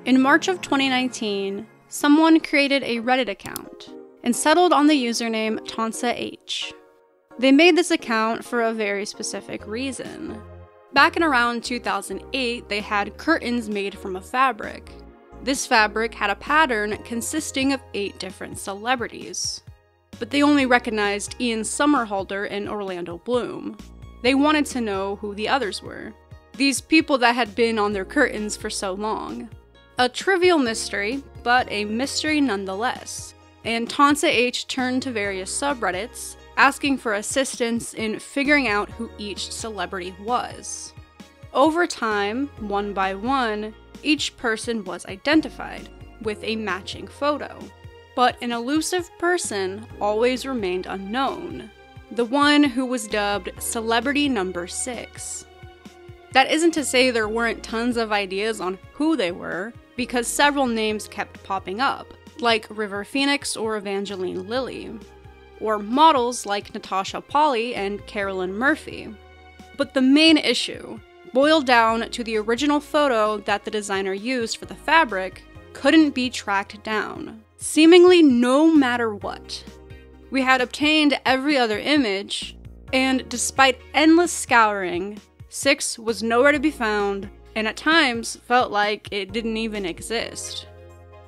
In March of 2019, someone created a Reddit account and settled on the username Tonsa H. They made this account for a very specific reason. Back in around 2008, they had curtains made from a fabric. This fabric had a pattern consisting of 8 different celebrities. But they only recognized Ian Somerhalder and Orlando Bloom. They wanted to know who the others were. These people that had been on their curtains for so long. A trivial mystery, but a mystery nonetheless. And Tonsa H turned to various subreddits, asking for assistance in figuring out who each celebrity was. Over time, one by one, each person was identified, with a matching photo. But an elusive person always remained unknown. The one who was dubbed Celebrity Number 6. That isn't to say there weren't tons of ideas on who they were, because several names kept popping up, like River Phoenix or Evangeline Lilly, or models like Natasha Pauly and Carolyn Murphy. But the main issue boiled down to the original photo that the designer used for the fabric couldn't be tracked down, seemingly no matter what. We had obtained every other image, and despite endless scouring, 6 was nowhere to be found, and at times felt like it didn't even exist.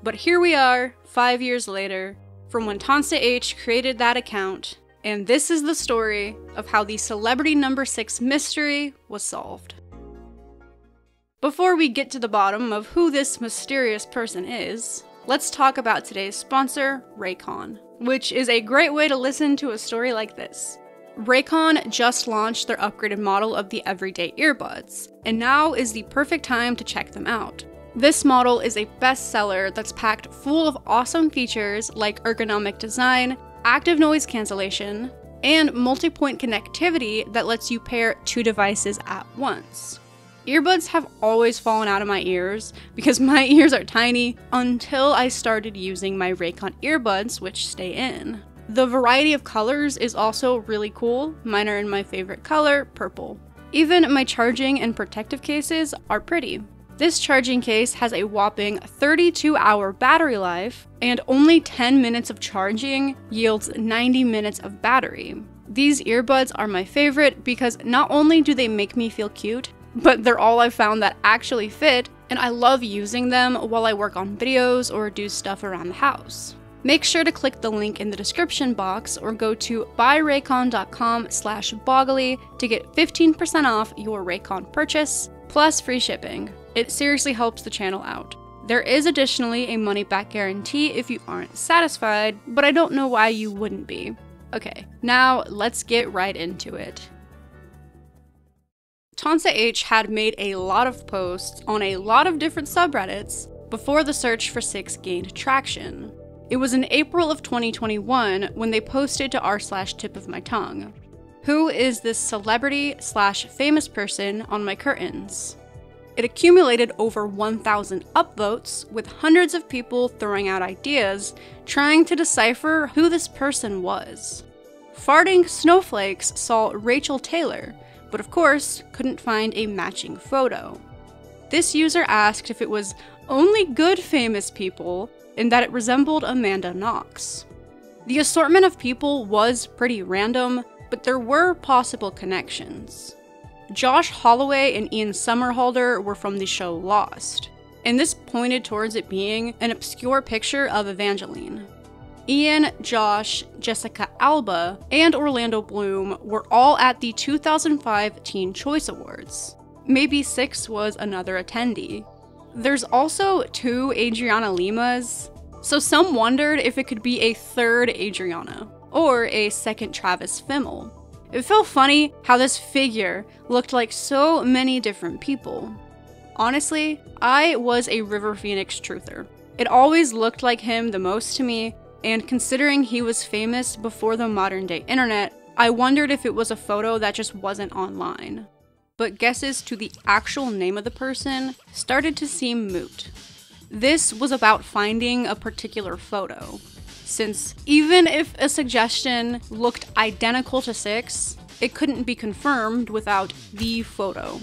But here we are, 5 years later, from when Tonsa H created that account, and this is the story of how the Celebrity Number 6 mystery was solved. Before we get to the bottom of who this mysterious person is, let's talk about today's sponsor, Raycon, which is a great way to listen to a story like this. Raycon just launched their upgraded model of the everyday earbuds, and now is the perfect time to check them out. This model is a bestseller that's packed full of awesome features like ergonomic design, active noise cancellation, and multi-point connectivity that lets you pair 2 devices at once. Earbuds have always fallen out of my ears because my ears are tiny until I started using my Raycon earbuds, which stay in. The variety of colors is also really cool. Mine are in my favorite color, purple. Even my charging and protective cases are pretty. This charging case has a whopping 32-hour battery life, and only 10 minutes of charging yields 90 minutes of battery. These earbuds are my favorite because not only do they make me feel cute, but they're all I've found that actually fit, and I love using them while I work on videos or do stuff around the house. Make sure to click the link in the description box or go to buyraycon.com/boggly to get 15% off your Raycon purchase, plus free shipping. It seriously helps the channel out. There is additionally a money-back guarantee if you aren't satisfied, but I don't know why you wouldn't be. Okay, now let's get right into it. Tonsa H had made a lot of posts on a lot of different subreddits before the search for 6 gained traction. It was in April of 2021 when they posted to r/tipofmytongue. Who is this celebrity/famous person on my curtains? It accumulated over 1,000 upvotes, with hundreds of people throwing out ideas, trying to decipher who this person was. Farting Snowflakes saw Rachel Taylor, but of course couldn't find a matching photo. This user asked if it was only good famous people and that it resembled Amanda Knox. The assortment of people was pretty random, but there were possible connections. Josh Holloway and Ian Somerhalder were from the show Lost, and this pointed towards it being an obscure picture of Evangeline. Ian, Josh, Jessica Alba, and Orlando Bloom were all at the 2005 Teen Choice Awards. Maybe 6 was another attendee. There's also 2 Adriana Limas, so some wondered if it could be a third Adriana, or a second Travis Fimmel. It felt funny how this figure looked like so many different people. Honestly, I was a River Phoenix truther. It always looked like him the most to me, and considering he was famous before the modern day internet, I wondered if it was a photo that just wasn't online. But guesses to the actual name of the person started to seem moot. This was about finding a particular photo, since even if a suggestion looked identical to 6, it couldn't be confirmed without the photo.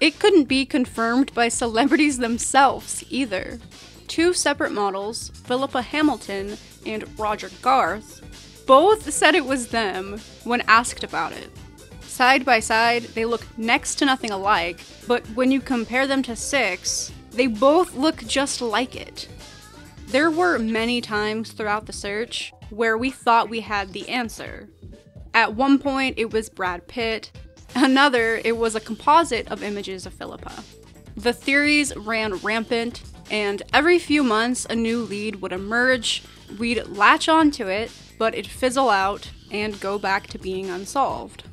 It couldn't be confirmed by celebrities themselves either. Two separate models, Philippa Hamilton and Roger Garth, both said it was them when asked about it. Side by side, they look next to nothing alike, but when you compare them to Six, they both look just like it. There were many times throughout the search where we thought we had the answer. At one point, it was Brad Pitt. Another, it was a composite of images of Philippa. The theories ran rampant, and every few months a new lead would emerge. We'd latch onto it, but it'd fizzle out and go back to being unsolved.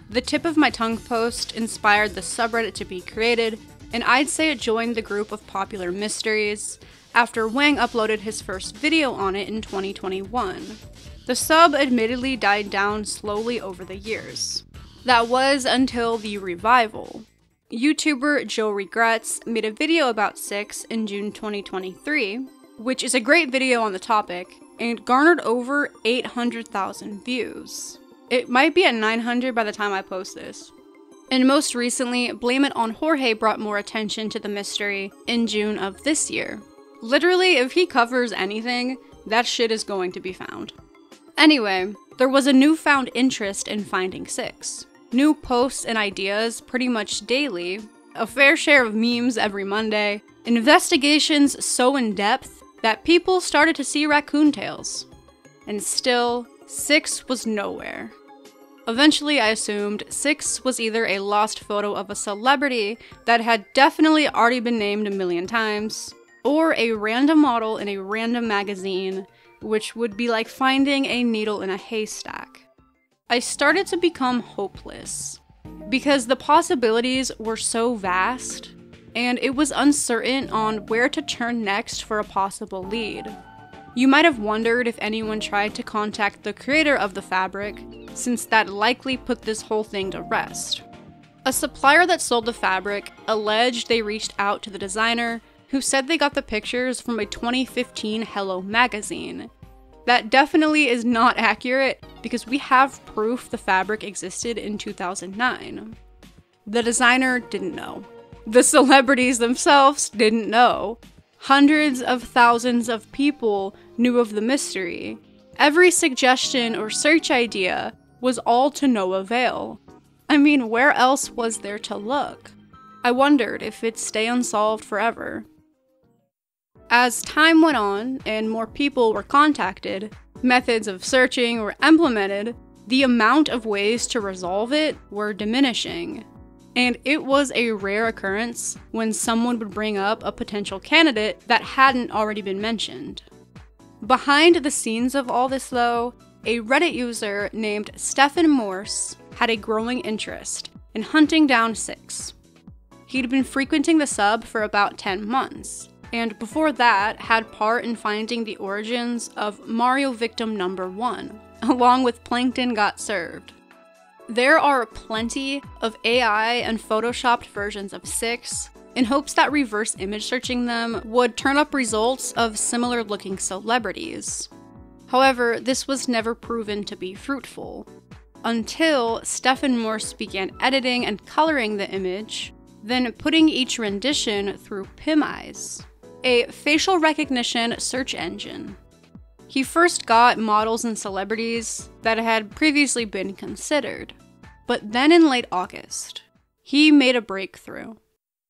The Tip of My Tongue post inspired the subreddit to be created, and I'd say it joined the group of popular mysteries after Wang uploaded his first video on it in 2021. The sub admittedly died down slowly over the years. That was until the revival. YouTuber Joe Regrets made a video about Six in June 2023, which is a great video on the topic, and garnered over 800,000 views. It might be at 900 by the time I post this. And most recently, Blame It on Jorge brought more attention to the mystery in June of this year. Literally, if he covers anything, that shit is going to be found. Anyway, there was a newfound interest in finding Six. New posts and ideas pretty much daily, a fair share of memes every Monday, investigations so in-depth that people started to see raccoon tails. And still, Six was nowhere. Eventually, I assumed Six was either a lost photo of a celebrity that had definitely already been named a million times, or a random model in a random magazine, which would be like finding a needle in a haystack. I started to become hopeless, because the possibilities were so vast, and it was uncertain on where to turn next for a possible lead. You might have wondered if anyone tried to contact the creator of the fabric, since that likely put this whole thing to rest. A supplier that sold the fabric alleged they reached out to the designer, who said they got the pictures from a 2015 Hello magazine. That definitely is not accurate, because we have proof the fabric existed in 2009. The designer didn't know. The celebrities themselves didn't know. Hundreds of thousands of people knew of the mystery. Every suggestion or search idea was all to no avail. I mean, where else was there to look? I wondered if it'd stay unsolved forever. As time went on and more people were contacted, methods of searching were implemented, the amount of ways to resolve it were diminishing. And it was a rare occurrence when someone would bring up a potential candidate that hadn't already been mentioned. Behind the scenes of all this though, a Reddit user named Stephen Morse had a growing interest in hunting down Six. He'd been frequenting the sub for about 10 months, and before that had part in finding the origins of Mario Victim Number 1, along with Plankton Got Served. There are plenty of AI and photoshopped versions of Six, in hopes that reverse image searching them would turn up results of similar looking celebrities. However, this was never proven to be fruitful, until Stephen Morse began editing and coloring the image, then putting each rendition through PimEyes, a facial recognition search engine. He first got models and celebrities that had previously been considered, but then in late August, he made a breakthrough.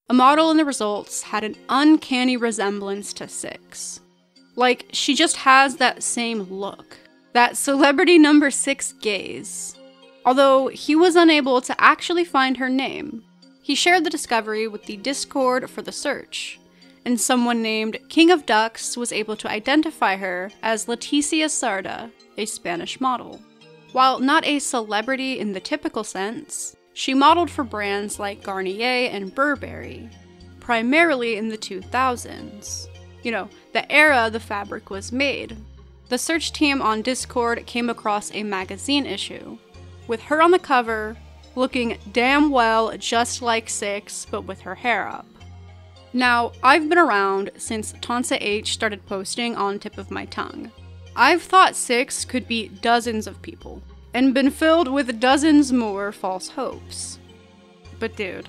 A model in the results had an uncanny resemblance to Six. Like, she just has that same look, that celebrity number 6 gaze. Although he was unable to actually find her name, he shared the discovery with the Discord for the search, and someone named King of Ducks was able to identify her as Leticia Sarda, a Spanish model. While not a celebrity in the typical sense, she modeled for brands like Garnier and Burberry, primarily in the 2000s. You know, the era the fabric was made. The search team on Discord came across a magazine issue, with her on the cover, looking damn well just like Six, but with her hair up. Now, I've been around since Tonsa H started posting on Tip of My Tongue. I've thought Six could be dozens of people, and been filled with dozens more false hopes. But dude,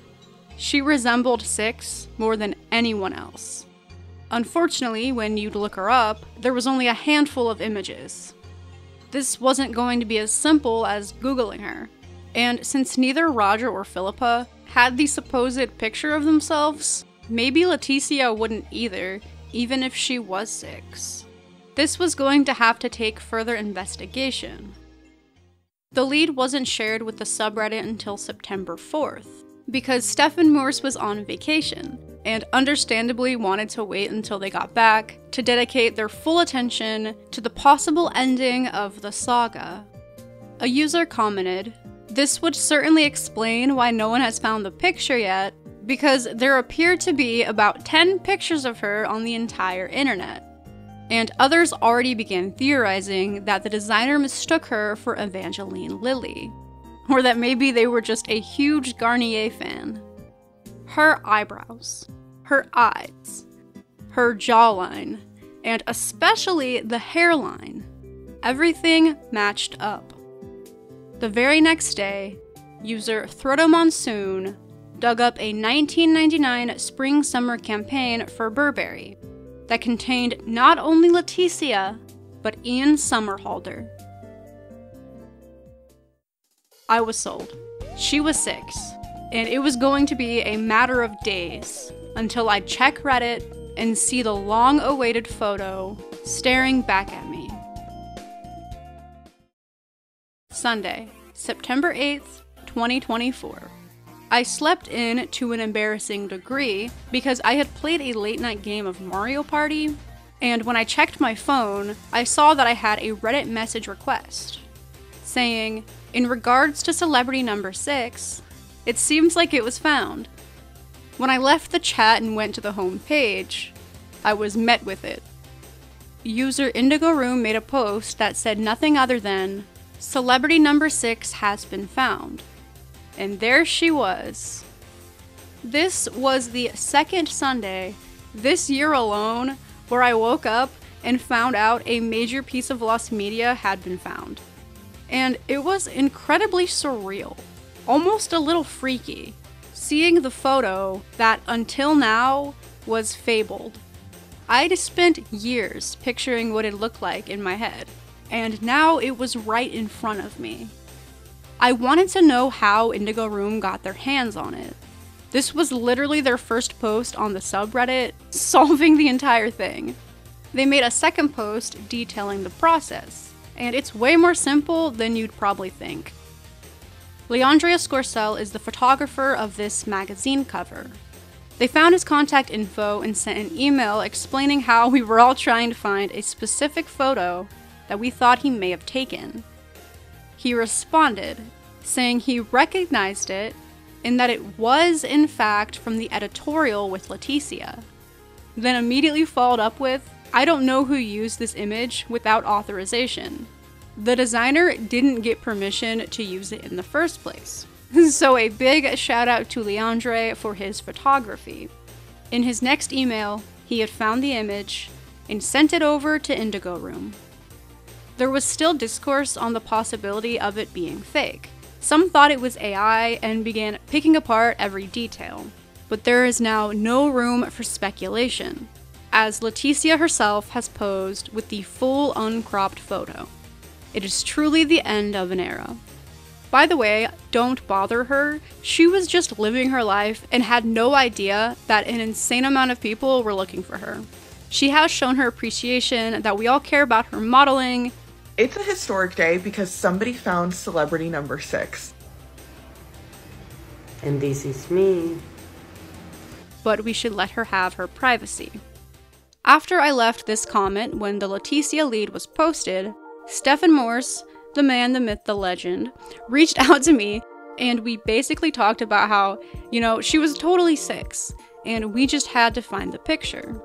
She resembled Six more than anyone else. Unfortunately, when you'd look her up, there was only a handful of images. This wasn't going to be as simple as Googling her, and since neither Roger or Philippa had the supposed picture of themselves, maybe Leticia wouldn't either, even if she was Six. This was going to have to take further investigation. The lead wasn't shared with the subreddit until September 4th, because Stefan Morse was on vacation, and understandably wanted to wait until they got back to dedicate their full attention to the possible ending of the saga. A user commented, "This would certainly explain why no one has found the picture yet, because there appear to be about 10 pictures of her on the entire internet." And others already began theorizing that the designer mistook her for Evangeline Lilly, or that maybe they were just a huge Garnier fan. Her eyebrows, her eyes, her jawline, and especially the hairline, everything matched up. The very next day, user Throto Monsoon dug up a 1999 spring-summer campaign for Burberry that contained not only Leticia, but Ian Somerhalder. I was sold. She was Six, and it was going to be a matter of days until I'd check Reddit and see the long-awaited photo staring back at me. Sunday, September 8th, 2024. I slept in to an embarrassing degree because I had played a late-night game of Mario Party, and when I checked my phone, I saw that I had a Reddit message request saying, "In regards to celebrity number 6, it seems like it was found." When I left the chat and went to the home page, I was met with it. User Indigo Room made a post that said nothing other than, "Celebrity number 6 has been found." And there she was. This was the second Sunday this year alone where I woke up and found out a major piece of lost media had been found. And it was incredibly surreal, almost a little freaky, seeing the photo that until now was fabled. I'd spent years picturing what it looked like in my head, and now it was right in front of me. I wanted to know how Indigo Room got their hands on it. This was literally their first post on the subreddit, solving the entire thing. They made a second post detailing the process, and it's way more simple than you'd probably think. Leandria Scorcell is the photographer of this magazine cover. They found his contact info and sent an email explaining how we were all trying to find a specific photo that we thought he may have taken. He responded, saying he recognized it and that it was, in fact, from the editorial with Leticia. Then immediately followed up with, "I don't know who used this image without authorization. The designer didn't get permission to use it in the first place." So a big shout out to Leandre for his photography. In his next email, he had found the image and sent it over to Indigo Room. There was still discourse on the possibility of it being fake. Some thought it was AI and began picking apart every detail. But there is now no room for speculation, as Leticia herself has posed with the full uncropped photo. It is truly the end of an era. By the way, don't bother her. She was just living her life and had no idea that an insane amount of people were looking for her. She has shown her appreciation that we all care about her modeling. It's a historic day because somebody found celebrity number 6. And this is me. But we should let her have her privacy. After I left this comment when the Leticia lead was posted, Stefan Morse, the man, the myth, the legend, reached out to me and we basically talked about how, she was totally 6 and we just had to find the picture.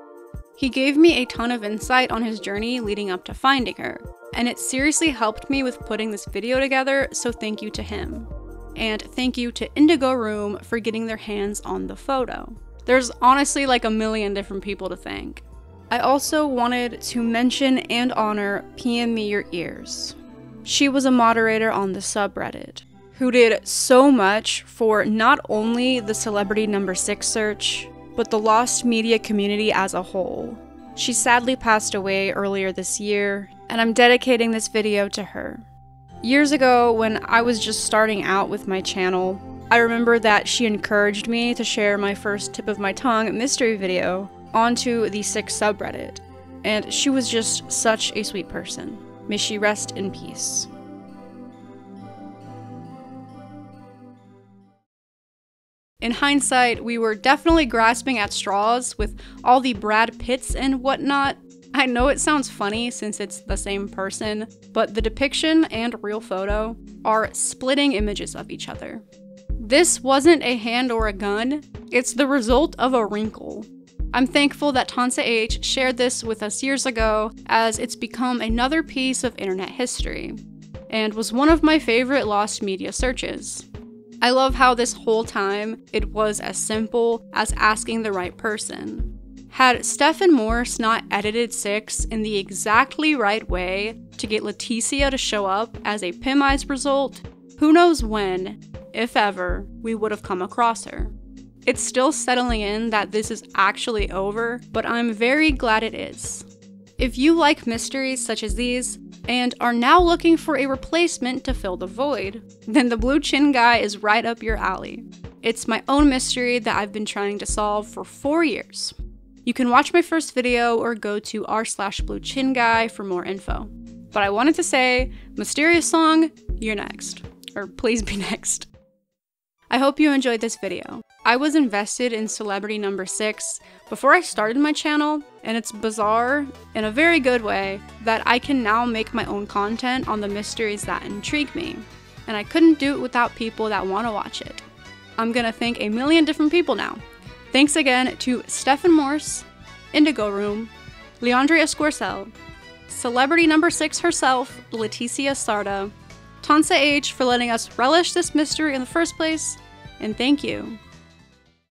He gave me a ton of insight on his journey leading up to finding her, and it seriously helped me with putting this video together, so thank you to him. And thank you to Indigo Room for getting their hands on the photo. There's honestly like a million different people to thank. I also wanted to mention and honor PM Me Your Ears. She was a moderator on the subreddit. who did so much for not only the celebrity number 6 search, but the lost media community as a whole. She sadly passed away earlier this year, and I'm dedicating this video to her. Years ago, when I was just starting out with my channel, I remember that she encouraged me to share my first tip of my tongue mystery video onto the 6 subreddit, and she was just such a sweet person. May she rest in peace. In hindsight, we were definitely grasping at straws with all the Brad Pitts and whatnot. I know it sounds funny since it's the same person, but the depiction and real photo are splitting images of each other. This wasn't a hand or a gun, it's the result of a wrinkle. I'm thankful that Tonsa H shared this with us years ago, as it's become another piece of internet history, and was one of my favorite lost media searches. I love how this whole time it was as simple as asking the right person. Had Stephen Morse not edited 6 in the exactly right way to get Leticia to show up as a PIMized result, who knows when, if ever, we would have come across her. It's still settling in that this is actually over, but I'm very glad it is. If you like mysteries such as these, and are now looking for a replacement to fill the void, then the Blue Chin Guy is right up your alley. It's my own mystery that I've been trying to solve for 4 years. You can watch my first video or go to r/BlueChinGuy for more info. But I wanted to say, Mysterious Song, you're next. Or please be next. I hope you enjoyed this video. I was invested in celebrity number 6 before I started my channel, and it's bizarre, in a very good way, that I can now make my own content on the mysteries that intrigue me, and I couldn't do it without people that want to watch it. I'm gonna thank a million different people now. Thanks again to Stephen Morse, Indigo Room, Leandria Scorsell, celebrity number 6 herself, Leticia Sarda, Tonsa H for letting us relish this mystery in the first place, and thank you